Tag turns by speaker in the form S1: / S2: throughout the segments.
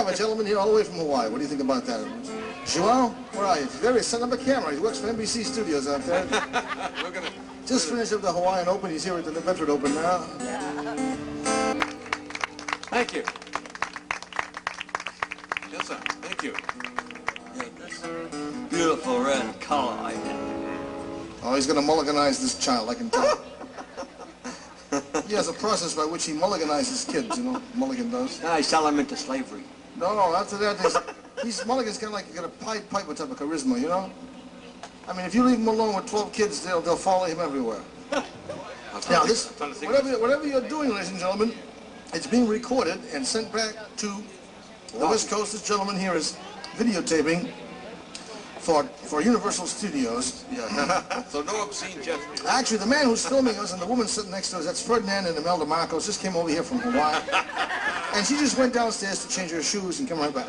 S1: have a gentleman here all the way from Hawaii. What do you think about that? Joel, where are you? There he is, setting up a camera. He works for NBC Studios out there. Just finished up the Hawaiian Open. He's here at the Veteran Open now.
S2: Thank you. Yes, sir. Thank you.
S3: Beautiful red color.
S1: Oh, he's going to mulliganize this child, I can tell. He has a process by which he mulliganizes kids, you know, Mulligan does.
S3: I sell them into slavery.
S1: No, after that, these Mulligans kind of like got a Pied Piper type of charisma, you know? I mean, if you leave him alone with 12 kids, they'll follow him everywhere. Now, whatever you're doing, ladies and gentlemen, it's being recorded and sent back to the West Coast. This gentleman here is videotaping for Universal Studios.
S2: Yeah. So no obscene gestures.
S1: Actually, the man who's filming us and the woman sitting next to us, that's Ferdinand and Imelda Marcos, just came over here from Hawaii. And she just went downstairs to change her shoes and come right back.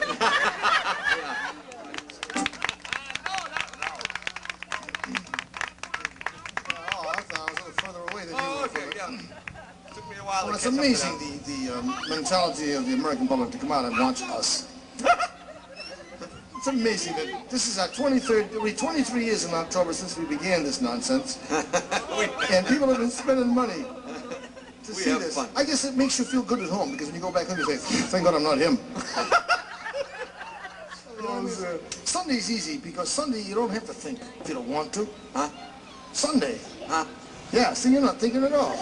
S1: Well, it's amazing the mentality of the American public to come out and watch us. It's amazing that this is our 23 years in October since we began this nonsense. And people have been spending money to see this. Fun. I guess it makes you feel good at home because when you go back home you say, thank God I'm not him. Sunday's easy because Sunday you don't have to think if you don't want to.
S3: Huh?
S1: Sunday.
S3: Huh?
S1: Yeah, see, you're not thinking at all.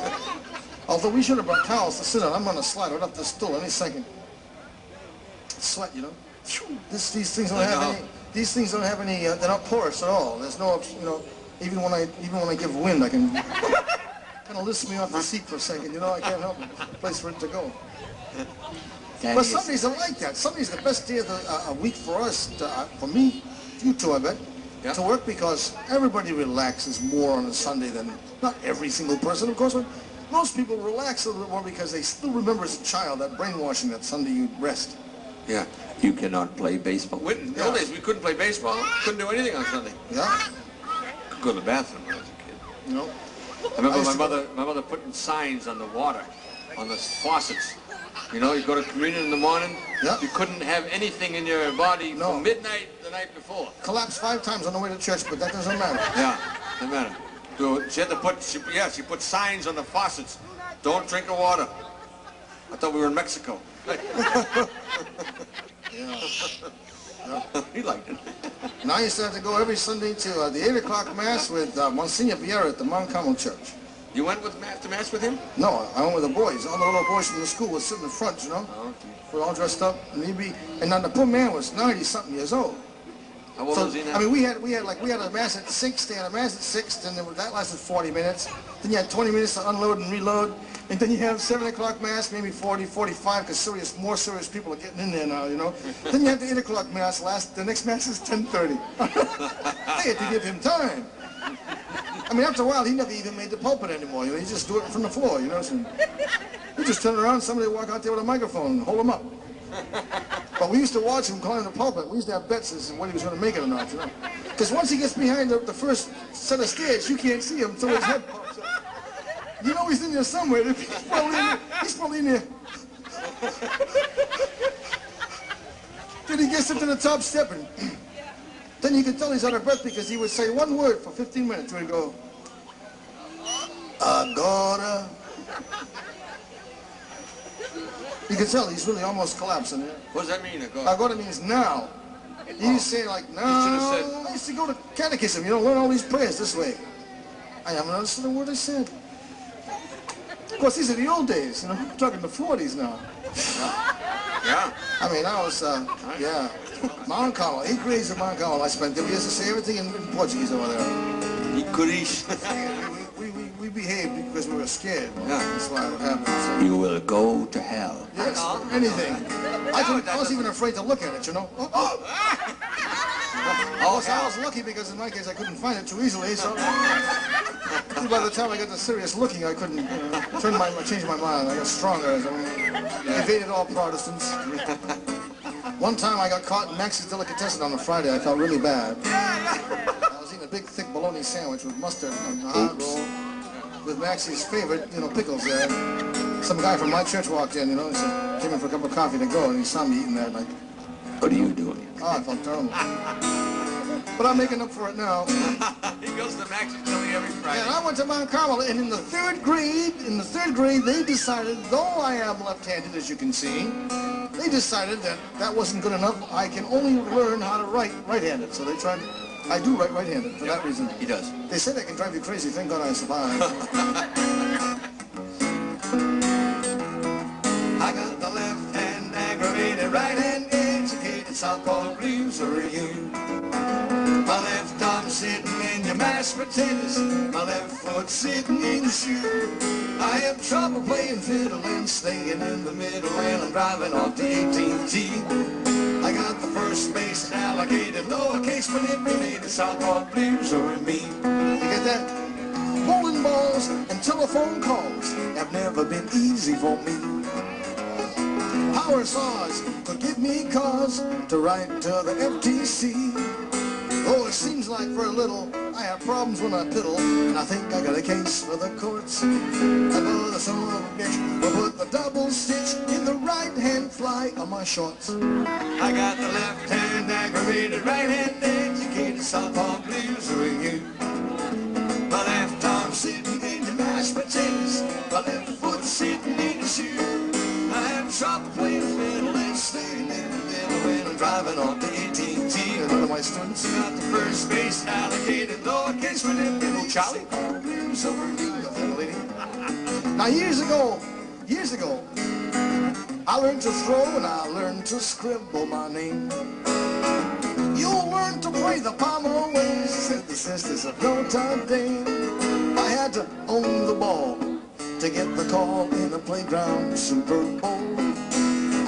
S1: Although we should have brought towels to sit on. I'm on a slide right up this stool any second. Sweat, you know. These things don't have any. These things don't have any. They're not porous at all. There's no, you know. Even when I give wind, I can kind of lift me off the seat for a second. You know, I can't help it. There's a place for it to go. But Sundays are like that. Sunday's the best day of the week for us. For me, you too, I bet. Yeah. To work because everybody relaxes more on a Sunday than not every single person, of course. But most people relax a little bit more because they still remember as a child that brainwashing that Sunday you rest.
S3: Yeah. You cannot play baseball.
S2: In the old days, we couldn't play baseball. Couldn't do anything on Sunday.
S1: Yeah.
S2: Could go to the bathroom when I was a kid.
S1: You know.
S2: I remember my mother putting signs on the water, on the faucets. You know, you go to communion in the morning.
S1: Yeah.
S2: You couldn't have anything in your body from midnight the night before.
S1: Collapse 5 times on the way to church, but that doesn't matter.
S2: Yeah, doesn't matter. So she had to put, she put signs on the faucets. Don't drink the water. I thought we were in Mexico.
S1: Yeah.
S2: He liked it.
S1: And I used to have to go every Sunday to the 8 o'clock Mass with Monsignor Vieira at the Mount Carmel Church.
S2: You went to Mass with him?
S1: No, I went with the boys. All the little boys from the school would sit in the front, you know.
S2: Oh, okay.
S1: We're all dressed up, and and then the poor man was 90-something years old.
S2: How old was he now?
S1: I mean, we had a Mass at 6, they had a Mass at 6, then that lasted 40 minutes. Then you had 20 minutes to unload and reload. And then you have 7 o'clock Mass, maybe 40, 45, because more serious people are getting in there now, you know. Then you have the 8 o'clock Mass, the next Mass is 10:30. They had to give him time. I mean, after a while, he never even made the pulpit anymore, you know. He just do it from the floor, you know. So he just turn around, somebody would walk out there with a microphone and hold him up. But we used to watch him climb the pulpit. We used to have bets as to whether he was going to make it or not, you know. Because once he gets behind the first set of stairs, you can't see him until his head pops up. You know he's in there somewhere. He's probably in there. Then he gets up to the top step, and then you can tell he's out of breath because he would say one word for 15 minutes. He would go, Agora. You can tell he's really almost collapsing there.
S2: What does that mean, Agora?
S1: Agora means now. He used to say like, now. I used to go to catechism, you know, learn all these prayers this way. I haven't understood a word I said. Of course, these are the old days, you know. I'm talking the 40s now.
S2: Yeah.
S1: I mean, I was, yeah. Mount Carmel, 8 grades at Mount Carmel. I spent them years to say everything in Portuguese over there. We behaved because we were scared. Yeah. That's why it happened. So.
S3: You will go to hell.
S1: Yes, anything. I was even afraid to look at it, you know. I was lucky because in my case I couldn't find it too easily, so by the time I got to serious looking, I couldn't change my mind. I got stronger as I evaded all Protestants. One time I got caught in Max's Delicatessen on a Friday. I felt really bad. I was eating a big, thick bologna sandwich with mustard and a hot roll. with Maxie's favorite, pickles there. Some guy from my church walked in, he said, came in for a cup of coffee to go, and he saw me eating that, like,
S3: What are you doing?
S1: oh, I felt terrible. But I'm making up for it now.
S2: He goes to Max's Chili every Friday.
S1: And I went to Mount Carmel, and in the third grade, they decided, though I am left-handed, as you can see, they decided that that wasn't good enough. I can only learn how to write right-handed. So they tried, I do write right-handed for that reason.
S3: He does.
S1: They said that can drive you crazy. Thank God I survived.
S2: I got the left hand aggravated, right hand educated, Southpaw blues are you. My left arm sitting in your mashed potatoes, my left foot sitting in your shoe. I have trouble playing fiddle and staying in the middle when I'm driving off the 18th tee. I got the first base allocated, lowercase manipulated, Southpaw blues are me.
S1: You get that? Bowling balls and telephone calls have never been easy for me. Power saws could give me cause to write to the FTC. Oh, it seems like for a little I have problems when I piddle, and I think I got a case for the courts. I know the son of a bitch will put the double stitch in the right-hand fly on my shorts.
S2: I got the left hand aggravated, right hand educated, Southpaw blues are you. My left arm sitting in your mashed potatoes, my left foot sitting in your shoe. I have trouble playing fiddle and staying in the middle when I'm driving on the 18th tee.
S1: One of my students
S2: Got the first base allocated, lowercase manipulated,
S1: Charlie.
S2: blues over you.
S1: Now years ago, I learned to throw and I learned to scribble my name. You'll learn to play the Pomeroy ways, said the sisters of Notre Dame. I had to own the ball to get the call in the playground Super Bowl.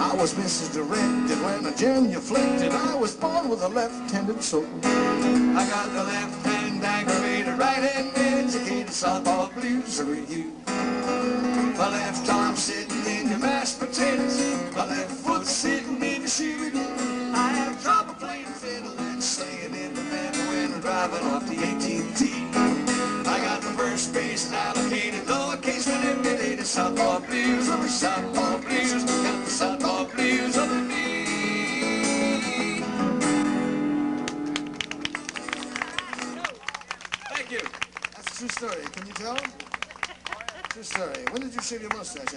S1: I was misdirected when I genuflected. I was born with a left-handed soul.
S2: I got the left hand aggravated, right hand educated, Southpaw blues are you. My left arm sitting in your mashed potatoes, my left foot sitting in your shoe. I have trouble playing fiddle and staying in the middle when I'm driving off the 18th tee. I got the first base allocated, lowercase manipulated, Southpaw blues over Southpaw blues. Got the Southpaw blues over me. Thank you.
S1: That's a true story. Can you tell? True story. When did you shave your mustache?